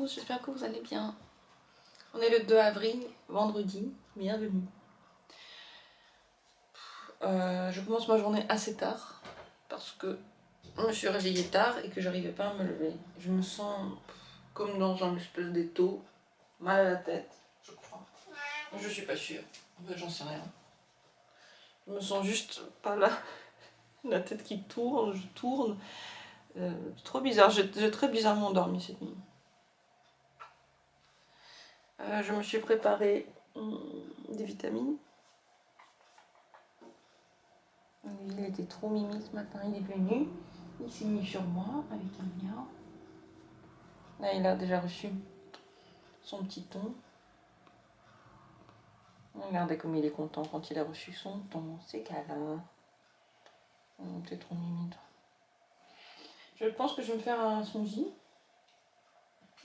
tous, j'espère que vous allez bien. On est le 2 avril, vendredi, bienvenue. Je commence ma journée assez tard parce que je me suis réveillée tard et que j'arrivais pas à me lever. Je me sens comme dans un espèce d'étau, mal à la tête, je crois. Je suis pas sûre, en fait j'en sais rien. Je me sens juste pas là, la tête qui tourne, je tourne. Trop bizarre, j'ai très bizarrement dormi cette nuit. Je me suis préparé des vitamines. Il était trop mimi ce matin, il est venu, il s'est mis sur moi avec un mien. Là il a déjà reçu son petit ton. Regardez comme il est content quand il a reçu son ton, c'est câlin. T'es trop mimi toi. Je pense que je vais me faire un smoothie.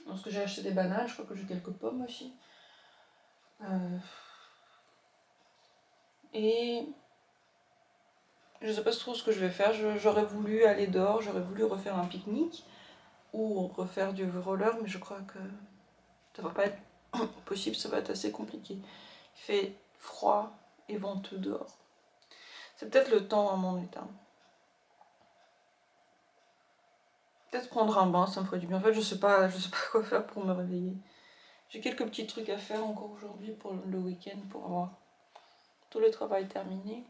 Parce que j'ai acheté des bananes, je crois que j'ai quelques pommes aussi. Et je sais pas trop ce que je vais faire. J'aurais voulu aller dehors, j'aurais voulu refaire un pique-nique ou refaire du roller, mais je crois que ça va pas être possible, ça va être assez compliqué. Il fait froid et venteux dehors. C'est peut-être le temps à mon état. Peut-être prendre un bain, ça me ferait du bien. En fait, je sais pas quoi faire pour me réveiller. J'ai quelques petits trucs à faire encore aujourd'hui pour le week-end, pour avoir tout le travail terminé.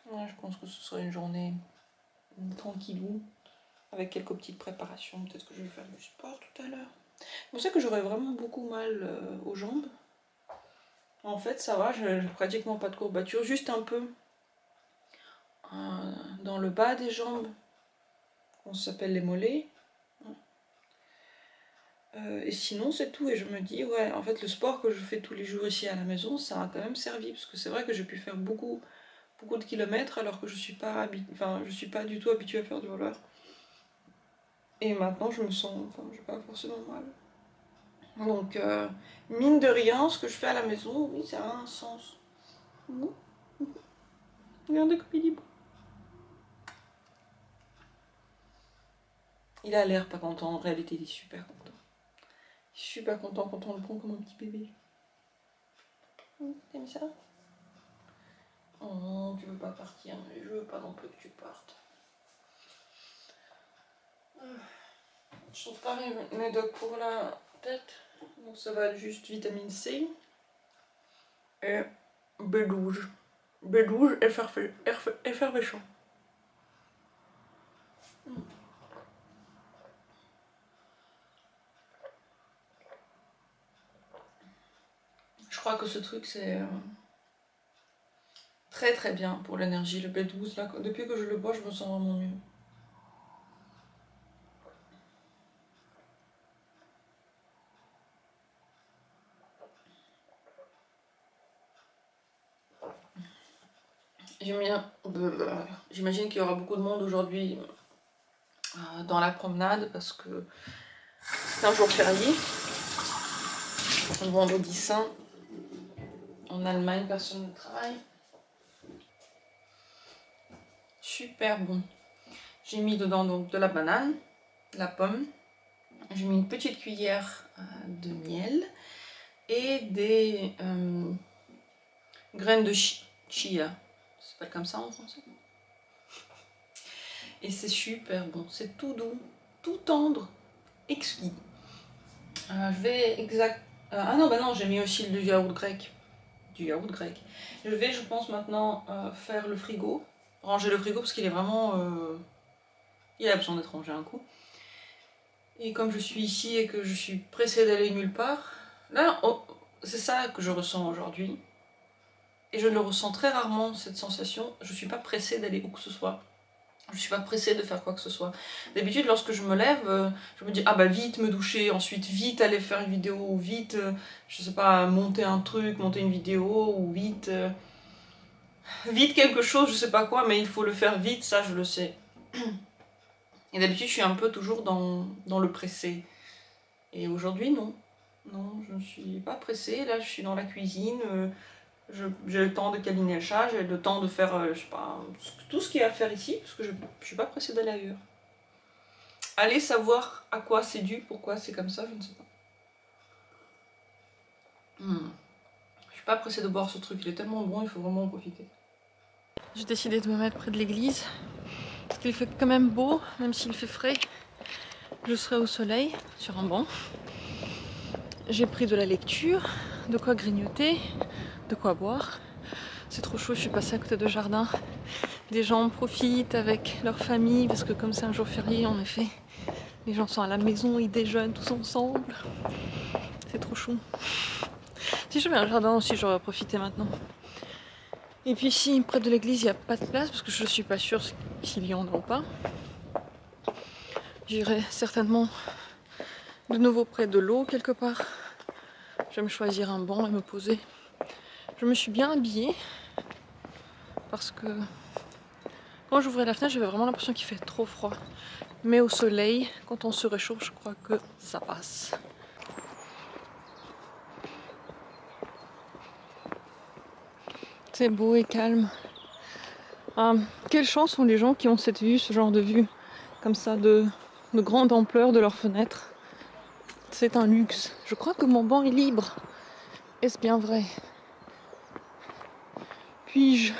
Ouais, je pense que ce sera une journée tranquillou, avec quelques petites préparations. Peut-être que je vais faire du sport tout à l'heure. C'est pour ça que j'aurais vraiment beaucoup mal aux jambes. En fait, ça va, j'ai pratiquement pas de courbature, juste un peu dans le bas des jambes, on s'appelle les mollets. Et sinon, c'est tout. Et je me dis, ouais, en fait, le sport que je fais tous les jours ici à la maison, ça a quand même servi. Parce que c'est vrai que j'ai pu faire beaucoup de kilomètres alors que je suis pas du tout habituée à faire du roller. Et maintenant, je me sens, j'ai pas forcément mal. Donc, mine de rien, ce que je fais à la maison, oui, ça a un sens. Regardez comme il est beau. Il a l'air pas content, en réalité, il est super content. Il est super content quand on le prend comme un petit bébé. T'aimes ça? Oh, tu veux pas partir, mais je veux pas non plus que tu partes. Je trouve pas mes docs pour la tête. Donc ça va être juste vitamine C et B12. B12 effervescent. Je crois que ce truc c'est très très bien pour l'énergie. Le B12 là, depuis que je le bois, je me sens vraiment mieux. J'imagine qu'il y aura beaucoup de monde aujourd'hui dans la promenade parce que c'est un jour férié. Le vendredi saint. En Allemagne, personne ne travaille. Super bon. J'ai mis dedans donc de la banane, la pomme. J'ai mis une petite cuillère de miel et des graines de chia. Ça s'appelle comme ça en français. Et c'est super bon. C'est tout doux, tout tendre, exquis. Je vais ah non, bah non, j'ai mis aussi du yaourt grec. Je vais, je pense, maintenant faire le frigo. Ranger le frigo parce qu'il est vraiment... il a besoin d'être rangé un coup. Et comme je suis ici et que je suis pressée d'aller nulle part, là, c'est ça que je ressens aujourd'hui. Et je le ressens très rarement, cette sensation. Je suis pas pressée d'aller où que ce soit. Je suis pas pressée de faire quoi que ce soit. D'habitude, lorsque je me lève, je me dis, ah bah vite me doucher, ensuite vite aller faire une vidéo, ou vite, je sais pas, monter un truc, monter une vidéo, ou vite... vite quelque chose, je sais pas quoi, mais il faut le faire vite, ça je le sais. Et d'habitude, je suis un peu toujours dans le pressé. Et aujourd'hui, non. Non, je ne suis pas pressée. Là, je suis dans la cuisine. J'ai le temps de câliner le chat. J'ai le temps de faire, je sais pas, tout ce qu'il y a à faire ici. Parce que je ne suis pas pressée d'aller ailleurs. Allez savoir à quoi c'est dû, pourquoi c'est comme ça, je ne sais pas. Je suis pas pressée de boire ce truc, il est tellement bon, il faut vraiment en profiter. J'ai décidé de me mettre près de l'église, parce qu'il fait quand même beau, même s'il fait frais. Je serai au soleil, sur un banc. J'ai pris de la lecture, de quoi grignoter, de quoi boire. C'est trop chaud, je suis passée à côté de jardin. Des gens en profitent avec leur famille, parce que comme c'est un jour férié, en effet, les gens sont à la maison, ils déjeunent tous ensemble. C'est trop chaud. Si j'avais un jardin aussi, j'aurais profité maintenant. Et puis ici, près de l'église, il n'y a pas de place, parce que je ne suis pas sûre s'il y en a ou pas. J'irai certainement de nouveau près de l'eau quelque part. Je vais me choisir un banc et me poser. Je me suis bien habillée parce que quand j'ouvrais la fenêtre, j'avais vraiment l'impression qu'il fait trop froid. Mais au soleil, quand on se réchauffe, je crois que ça passe. C'est beau et calme. Ah, quelle chance ont les gens qui ont cette vue, ce genre de vue, comme ça, de grande ampleur de leur fenêtre. C'est un luxe. Je crois que mon banc est libre. Est-ce bien vrai? Puis-je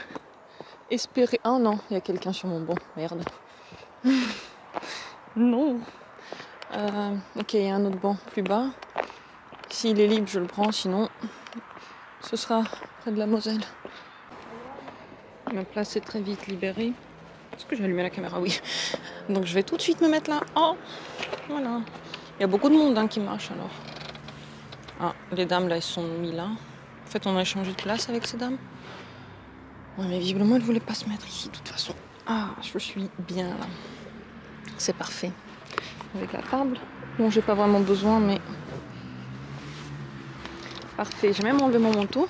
espérer... Ah non, il y a quelqu'un sur mon banc. Merde. Non. Ok, il y a un autre banc plus bas. S'il est libre, je le prends. Sinon, ce sera près de la Moselle. Ma place est très vite libérée. Est-ce que j'ai allumé la caméra? Oui. Donc je vais tout de suite me mettre là. Oh, voilà. Il y a beaucoup de monde qui marche alors. Ah, les dames là, elles se sont mises là. En fait, on a échangé de place avec ces dames. Ouais, mais visiblement, elles ne voulaient pas se mettre ici de toute façon. Ah, je suis bien là. C'est parfait. Avec la table. Bon, j'ai pas vraiment besoin, mais... Parfait. J'ai même enlevé mon manteau.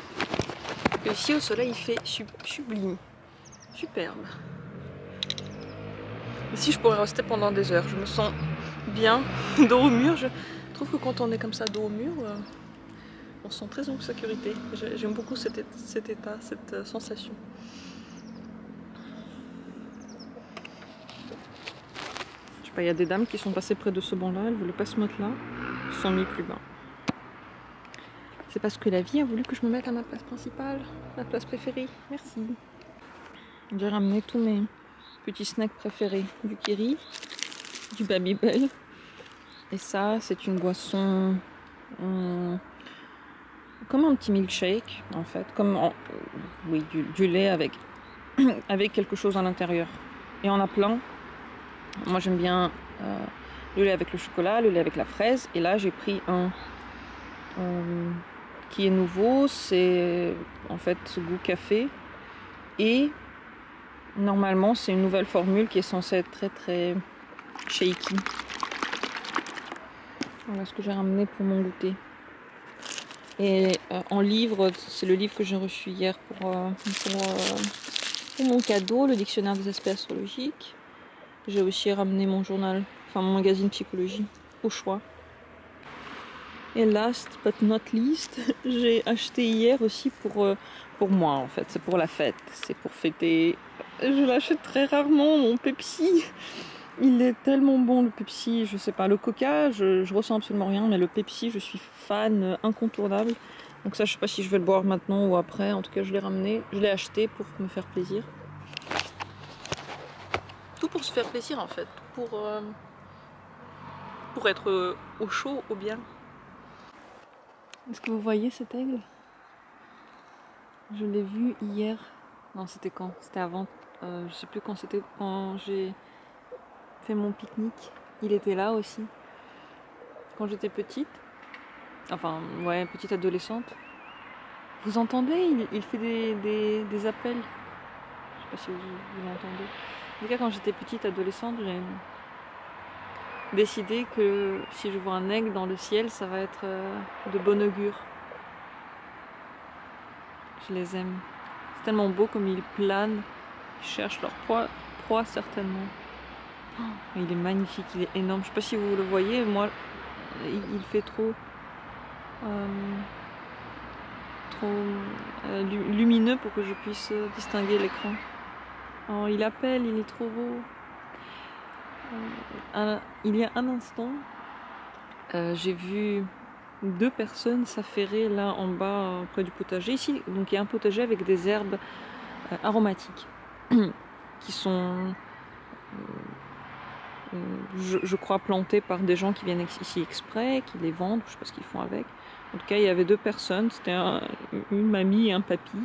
Et ici, au soleil, il fait sublime. Superbe. Ici, je pourrais rester pendant des heures. Je me sens bien, dos au mur. Je trouve que quand on est comme ça, dos au mur, on se sent très en sécurité. J'aime beaucoup cet état, cette sensation. Je sais pas, il y a des dames qui sont passées près de ce banc-là. Elles ne voulaient pas se mettre là. Elles se sont mis plus bas. C'est parce que la vie a voulu que je me mette à ma place principale, ma place préférée. Merci. J'ai ramené tous mes petits snacks préférés. Du Kiri, du Babybel. Et ça, c'est une boisson comme un petit milkshake, en fait. Comme oui, du lait avec, avec quelque chose à l'intérieur. Et on a plein. Moi, j'aime bien le lait avec le chocolat, le lait avec la fraise. Et là, j'ai pris un... qui est nouveau, c'est en fait ce goût café et normalement c'est une nouvelle formule qui est censée être très très shaky. Voilà ce que j'ai ramené pour mon goûter. Et en livre, c'est le livre que j'ai reçu hier pour mon cadeau, le dictionnaire des aspects astrologiques. J'ai aussi ramené mon journal, enfin mon magazine psychologie au choix. Et last but not least, j'ai acheté hier aussi pour moi en fait, c'est pour la fête, c'est pour fêter. Je l'achète très rarement, mon Pepsi. Il est tellement bon le Pepsi, je sais pas, le Coca, je ressens absolument rien, mais le Pepsi, je suis fan incontournable. Donc ça, je sais pas si je vais le boire maintenant ou après, en tout cas je l'ai ramené, je l'ai acheté pour me faire plaisir. Tout pour se faire plaisir en fait, pour être au chaud, au bien. Est-ce que vous voyez cet aigle? Je l'ai vu hier. Non, c'était quand? C'était avant. Je sais plus quand c'était. Quand j'ai fait mon pique-nique. Il était là aussi. Quand j'étais petite. Enfin, ouais, petite adolescente. Vous entendez? Il fait des appels. Je sais pas si vous l'entendez. En tout cas, quand j'étais petite adolescente, j'ai décidé que si je vois un aigle dans le ciel, ça va être de bon augure. Je les aime. C'est tellement beau comme ils planent, ils cherchent leur proie certainement. Oh, il est magnifique, il est énorme. Je sais pas si vous le voyez, moi, il fait trop lumineux pour que je puisse distinguer l'écran. Oh, il appelle, il est trop beau. Il y a un instant, j'ai vu 2 personnes s'affairer là en bas près du potager. Ici, donc il y a un potager avec des herbes aromatiques qui sont, je crois, plantées par des gens qui viennent ici exprès, qui les vendent, je sais pas ce qu'ils font avec. En tout cas, il y avait 2 personnes, c'était une mamie et un papy,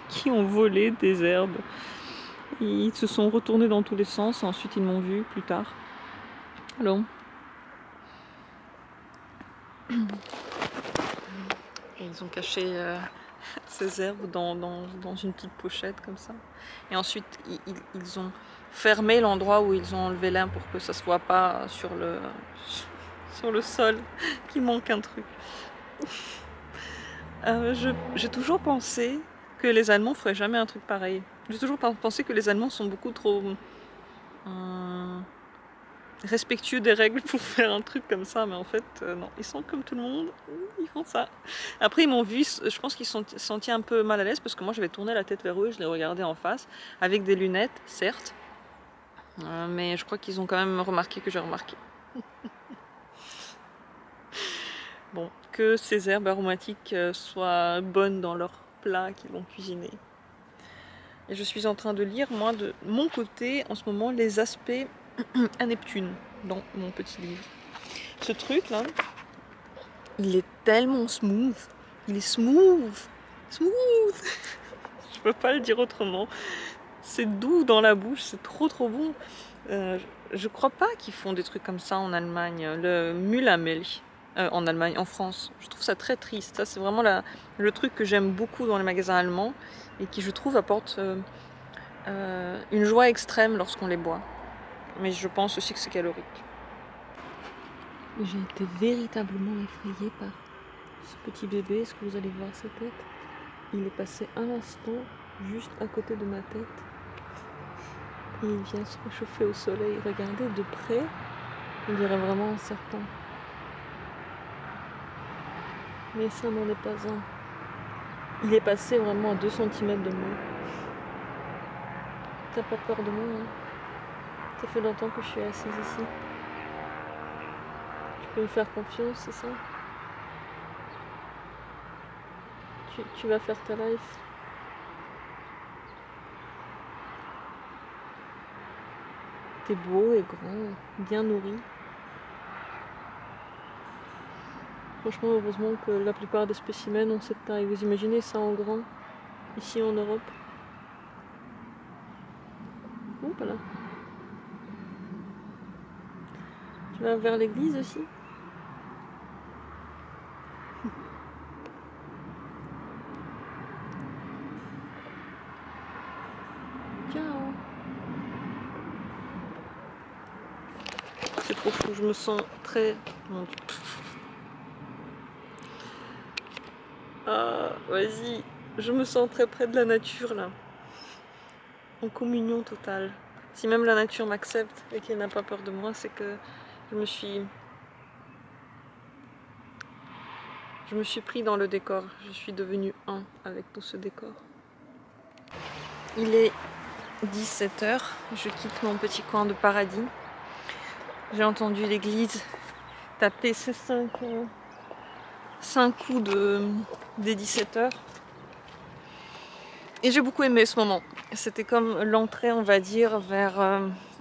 qui ont volé des herbes. Ils se sont retournés dans tous les sens et ensuite ils m'ont vu plus tard. Alors, ils ont caché ces herbes dans une petite pochette comme ça. Et ensuite ils ont fermé l'endroit où ils ont enlevé l'herbe pour que ça se voit pas sur le sol qu'il manque un truc. J'ai toujours pensé que les Allemands feraient jamais un truc pareil. J'ai toujours pensé que les Allemands sont beaucoup trop respectueux des règles pour faire un truc comme ça, mais en fait non, ils sont comme tout le monde, ils font ça. Après ils m'ont vu, je pense qu'ils se sont sentis un peu mal à l'aise parce que moi j'avais tourné la tête vers eux, je les regardais en face, avec des lunettes certes, mais je crois qu'ils ont quand même remarqué que j'ai remarqué. Bon, que ces herbes aromatiques soient bonnes dans leur plat qu'ils vont cuisiner. Et je suis en train de lire, moi, de mon côté, en ce moment, les aspects à Neptune, dans mon petit livre. Ce truc-là, il est tellement smooth. Il est smooth. Smooth. Je peux pas le dire autrement. C'est doux dans la bouche, c'est trop bon. Je crois pas qu'ils font des trucs comme ça en Allemagne. Le Müllermilch. En Allemagne, en France. Je trouve ça très triste. Ça, c'est vraiment le truc que j'aime beaucoup dans les magasins allemands et qui, je trouve, apporte une joie extrême lorsqu'on les boit. Mais je pense aussi que c'est calorique. J'ai été véritablement effrayée par ce petit bébé. Est-ce que vous allez voir sa tête? Il est passé un instant juste à côté de ma tête. Et il vient se réchauffer au soleil. Regardez de près, on dirait vraiment un serpent. Mais ça n'en est pas un. Il est passé vraiment à 2 cm de moi. T'as pas peur de moi, hein? Ça fait longtemps que je suis assise ici. Tu peux me faire confiance, c'est ça? Tu vas faire ta life. T'es beau et grand, bien nourri. Franchement, heureusement que la plupart des spécimens ont cette taille. Vous imaginez ça en grand, ici en Europe? Oh, voilà. Tu vas vers l'église aussi? Ciao. C'est trop fou, je me sens très... Mon Dieu. Ah, vas-y, je me sens très près de la nature là, en communion totale. Si même la nature m'accepte et qu'elle n'a pas peur de moi, c'est que je me suis pris dans le décor. Je suis devenue un avec tout ce décor. Il est 17 h, je quitte mon petit coin de paradis. J'ai entendu l'église taper ses 5 coups des 17 h. Et j'ai beaucoup aimé ce moment. C'était comme l'entrée, on va dire, vers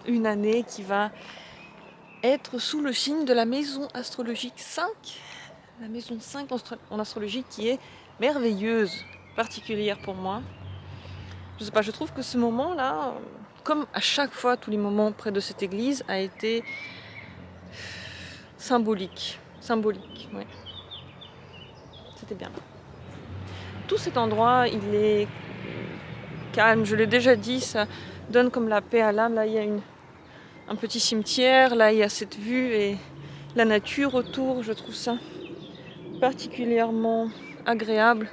une année qui va être sous le signe de la maison astrologique 5. La maison 5 en astrologie qui est merveilleuse, particulière pour moi. Je sais pas, je trouve que ce moment-là, comme à chaque fois, tous les moments près de cette église, a été symbolique. Symbolique, ouais. C'était bien. Tout cet endroit, il est calme, je l'ai déjà dit, ça donne comme la paix à l'âme. Là, il y a un petit cimetière, là, il y a cette vue et la nature autour. Je trouve ça particulièrement agréable.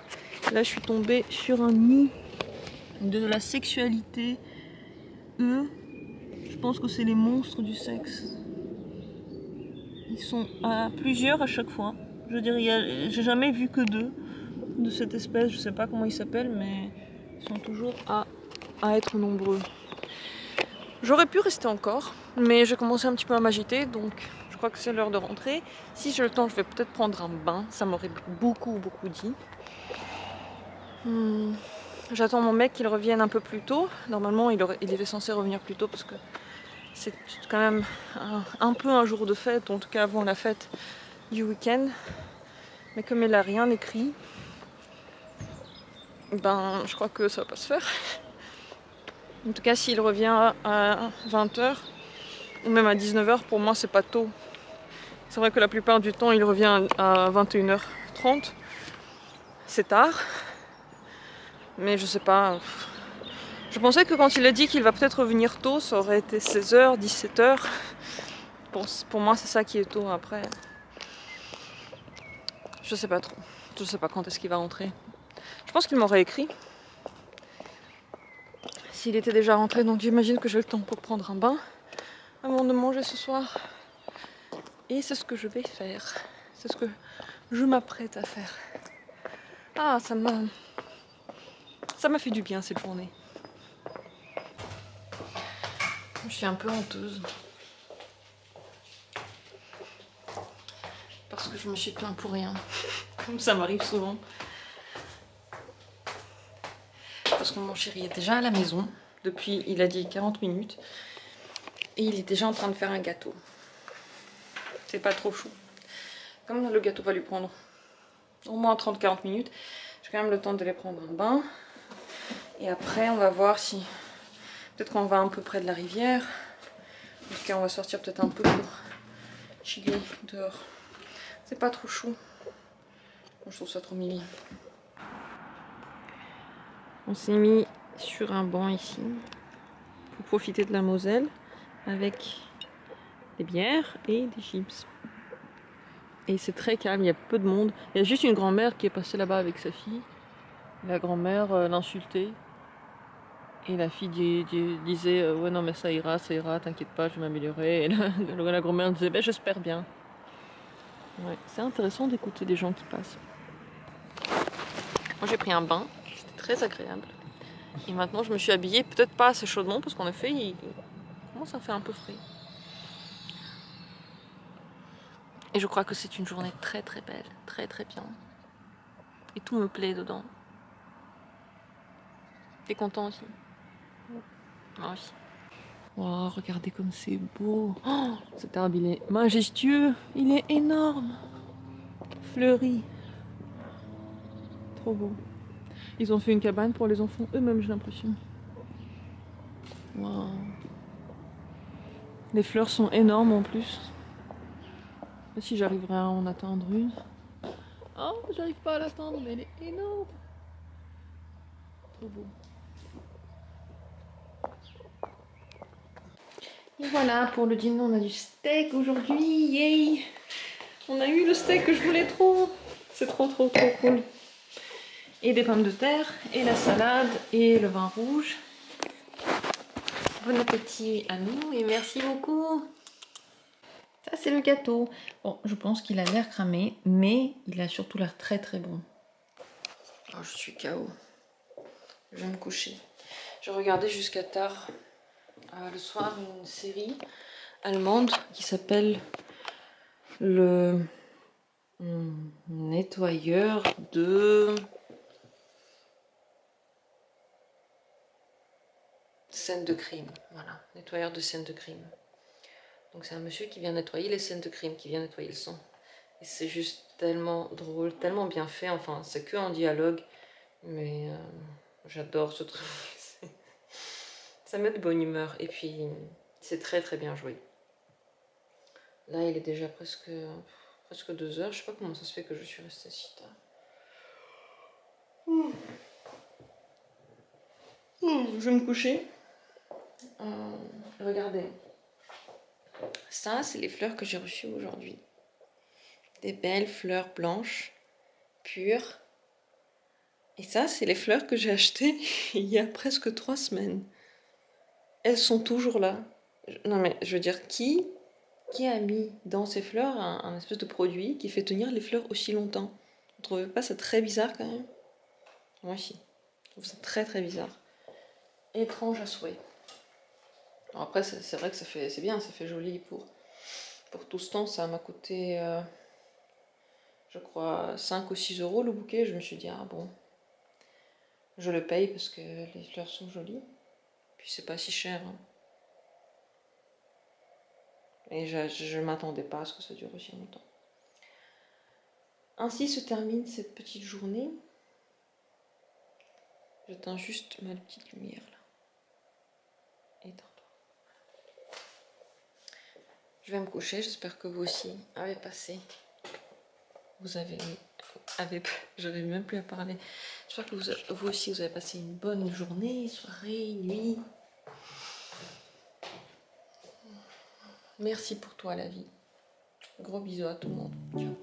Là, je suis tombée sur un nid de la sexualité. Je pense que c'est les monstres du sexe. Ils sont à plusieurs à chaque fois. Je veux dire, j'ai jamais vu que 2 de cette espèce. Je sais pas comment ils s'appellent, mais ils sont toujours à être nombreux. J'aurais pu rester encore, mais j'ai commencé un petit peu à m'agiter, donc je crois que c'est l'heure de rentrer. Si j'ai le temps, je vais peut-être prendre un bain, ça m'aurait beaucoup dit. J'attends mon mec qu'il revienne un peu plus tôt. Normalement, il était censé revenir plus tôt parce que c'est quand même un peu un jour de fête, en tout cas avant la fête du week-end. Mais comme il n'a rien écrit, ben je crois que ça va pas se faire. En tout cas, s'il revient à 20h ou même à 19h, pour moi c'est pas tôt. C'est vrai que la plupart du temps il revient à 21h30. C'est tard. Mais je sais pas. Je pensais que quand il a dit qu'il va peut-être revenir tôt, ça aurait été 16h, 17h. Pour moi c'est ça qui est tôt après. Je sais pas trop. Je sais pas quand est-ce qu'il va rentrer. Je pense qu'il m'aurait écrit. S'il était déjà rentré, donc j'imagine que j'ai le temps pour prendre un bain avant de manger ce soir. Et c'est ce que je vais faire. C'est ce que je m'apprête à faire. Ah, ça m'a fait du bien cette journée. Je suis un peu honteuse. Parce que je me suis plaint pour rien. Comme ça m'arrive souvent. Parce que mon chéri est déjà à la maison. Depuis, il a dit 40 minutes. Et il est déjà en train de faire un gâteau. C'est pas trop chou. Comme le gâteau va lui prendre au moins 30-40 minutes, j'ai quand même le temps de les prendre un bain. Et après, on va voir si... Peut-être qu'on va un peu près de la rivière. En tout cas, on va sortir peut-être un peu pour chiller dehors. C'est pas trop chaud. Je trouve ça trop mimi. On s'est mis sur un banc ici pour profiter de la Moselle avec des bières et des chips. Et c'est très calme, il y a peu de monde. Il y a juste une grand-mère qui est passée là-bas avec sa fille. La grand-mère l'insultait. Et la fille disait ouais non mais ça ira, t'inquiète pas, je vais m'améliorer. Et la grand-mère disait ben j'espère bien. Ouais, c'est intéressant d'écouter des gens qui passent. Moi j'ai pris un bain, c'était très agréable. Et maintenant je me suis habillée, peut-être pas assez chaudement parce qu'en effet il commence à faire un peu frais. Et je crois que c'est une journée très belle, très bien. Et tout me plaît dedans. T'es content aussi? Moi aussi. Oh, regardez comme c'est beau. Oh, cet arbre il est majestueux, il est énorme. Fleuri. Trop beau. Ils ont fait une cabane pour les enfants eux-mêmes, j'ai l'impression. Wow. Les fleurs sont énormes en plus. Je sais pas si j'arriverai à en atteindre une. Oh, j'arrive pas à l'atteindre, mais elle est énorme. Trop beau. Et voilà, pour le dîner, on a du steak aujourd'hui. Yay! On a eu le steak que je voulais trop. C'est trop cool. Et des pommes de terre, et la salade, et le vin rouge. Bon appétit à nous et merci beaucoup. Ça c'est le gâteau. Bon, je pense qu'il a l'air cramé, mais il a surtout l'air très bon. Oh, je suis KO. Je vais me coucher. J'ai regardé jusqu'à tard le soir une série allemande qui s'appelle le nettoyeur de scènes de crime. Voilà, nettoyeur de scènes de crime. Donc c'est un monsieur qui vient nettoyer les scènes de crime, qui vient nettoyer le sang. Et c'est juste tellement drôle, tellement bien fait. Enfin, c'est que en dialogue, mais j'adore ce truc. Ça met de bonne humeur. Et puis, c'est très bien joué. Là, il est déjà presque 2h. Je sais pas comment ça se fait que je suis restée si tard. Je vais me coucher. Regardez. Ça, c'est les fleurs que j'ai reçues aujourd'hui. Des belles fleurs blanches, pures. Et ça, c'est les fleurs que j'ai achetées il y a presque 3 semaines. Elles sont toujours là. Non mais, je veux dire, qui a mis dans ces fleurs un espèce de produit qui fait tenir les fleurs aussi longtemps? Vous trouvez pas ça très bizarre quand même? Moi aussi. Je trouve ça très bizarre. Étrange à souhait. Alors après, c'est vrai que c'est bien, ça fait joli pour tout ce temps. Ça m'a coûté, je crois, 5 ou 6 euros le bouquet. Je me suis dit, ah bon, je le paye parce que les fleurs sont jolies. Puis c'est pas si cher, hein. Et je ne m'attendais pas à ce que ça dure aussi longtemps. Ainsi se termine cette petite journée. J'éteins juste ma petite lumière là. Éteins-toi. Je vais me coucher, j'espère que vous aussi avez passé. J'avais même plus à parler. J'espère que vous aussi vous avez passé une bonne journée, soirée, nuit. Merci pour toi la vie. Gros bisous à tout le monde. Ciao.